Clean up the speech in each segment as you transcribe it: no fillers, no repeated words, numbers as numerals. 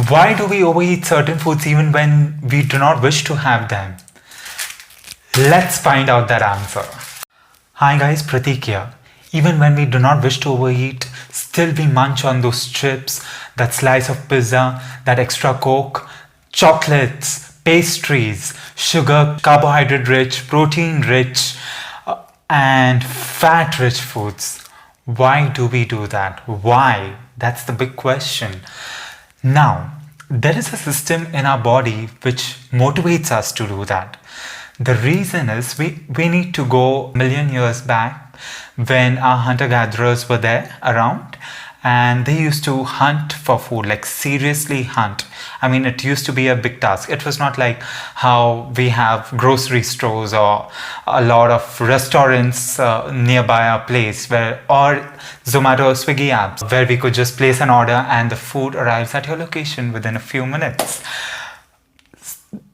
Why do we overeat certain foods even when we do not wish to have them? Let's find out that answer. Hi guys, Pratik here. Even when we do not wish to overeat, still we munch on those chips, that slice of pizza, that extra coke, chocolates, pastries, sugar, carbohydrate rich, protein rich, and fat rich foods. Why do we do that? Why? That's the big question. Now, there is a system in our body which motivates us to do that. The reason is we need to go a million years back when our hunter-gatherers were there around and they used to hunt for food, like seriously hunt. I mean, it used to be a big task. It was not like how we have grocery stores or a lot of restaurants nearby our place or Zomato or Swiggy apps where we could just place an order and the food arrives at your location within a few minutes.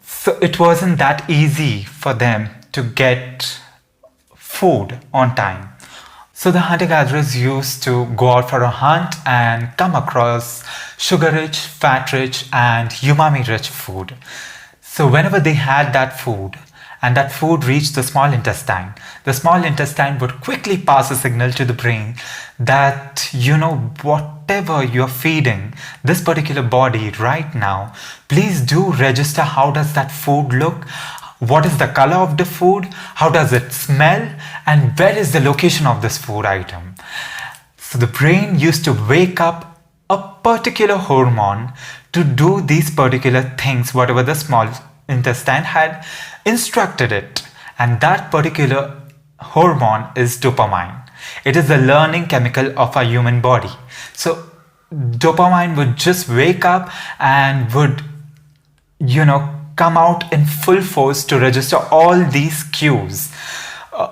So it wasn't that easy for them to get food on time. So the hunter-gatherers used to go out for a hunt and come across sugar-rich, fat-rich and umami-rich food. So whenever they had that food and that food reached the small intestine would quickly pass a signal to the brain that, whatever you're feeding this particular body right now, please do register how does that food look, what is the color of the food, how does it smell, and where is the location of this food item. So the brain used to wake up a particular hormone to do these particular things, whatever the small intestine had instructed it. And that particular hormone is dopamine. It is the learning chemical of our human body. So dopamine would just wake up and would, come out in full force to register all these cues,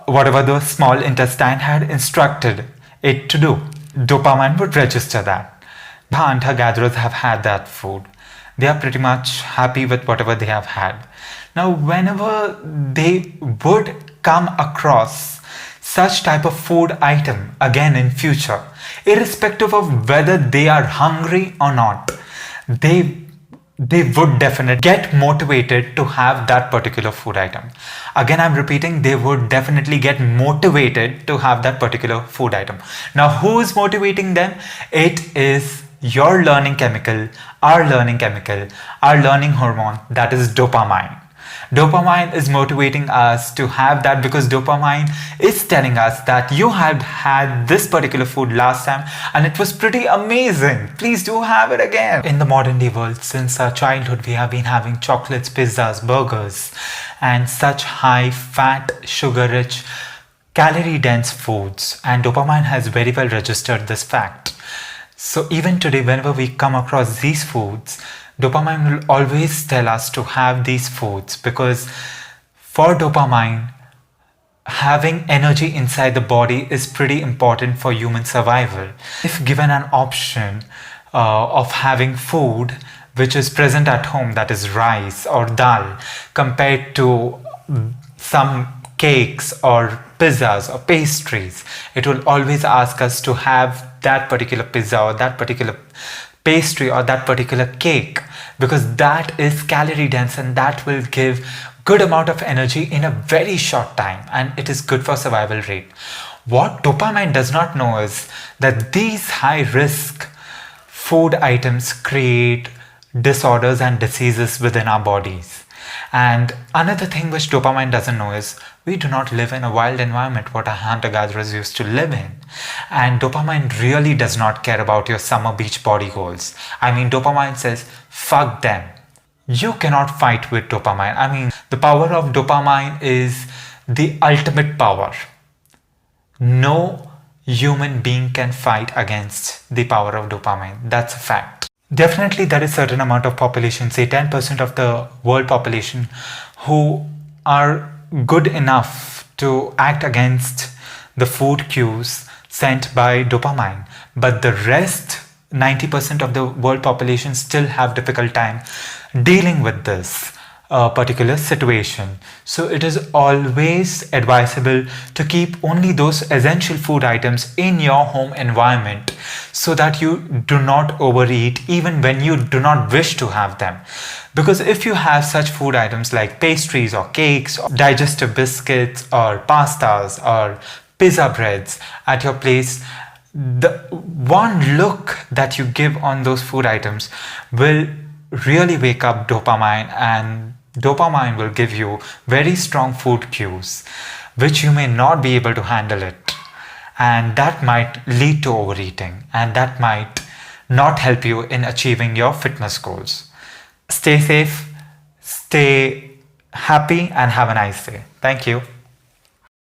whatever the small intestine had instructed it to do. Dopamine would register that. The hunter-gatherers have had that food. They are pretty much happy with whatever they have had. Now, whenever they would come across such type of food item again in future, irrespective of whether they are hungry or not, they would definitely get motivated to have that particular food item. Again, I'm repeating, they would definitely get motivated to have that particular food item. Now, who is motivating them? It is your learning chemical, our learning hormone, that is dopamine. Dopamine is motivating us to have that because dopamine is telling us that you had had this particular food last time and it was pretty amazing. Please do have it again. In the modern day world, since our childhood, we have been having chocolates, pizzas, burgers, and such high fat, sugar-rich, calorie-dense foods. And dopamine has very well registered this fact. So even today, whenever we come across these foods, dopamine will always tell us to have these foods because for dopamine, having energy inside the body is pretty important for human survival. If given an option of having food which is present at home, that is rice or dal, compared to some cakes or pizzas or pastries, it will always ask us to have that particular pizza or that particular pastry or that particular cake because that is calorie dense and that will give good amount of energy in a very short time and it is good for survival rate. What dopamine does not know is that these high risk food items create disorders and diseases within our bodies. And another thing which dopamine doesn't know is we do not live in a wild environment what our hunter-gatherers used to live in. And dopamine really does not care about your summer beach body goals. I mean, dopamine says, fuck them. You cannot fight with dopamine. I mean, the power of dopamine is the ultimate power. No human being can fight against the power of dopamine. That's a fact. Definitely there is certain amount of population, say 10% of the world population, who are good enough to act against the food cues sent by dopamine. But the rest, 90% of the world population still have difficult time dealing with this a particular situation. So it is always advisable to keep only those essential food items in your home environment so that you do not overeat even when you do not wish to have them. Because if you have such food items like pastries or cakes, or digestive biscuits or pastas or pizza breads at your place, the one look that you give on those food items will really wake up dopamine, and dopamine will give you very strong food cues which you may not be able to handle it, and that might lead to overeating, and that might not help you in achieving your fitness goals. Stay safe, stay happy, and have a nice day. Thank you.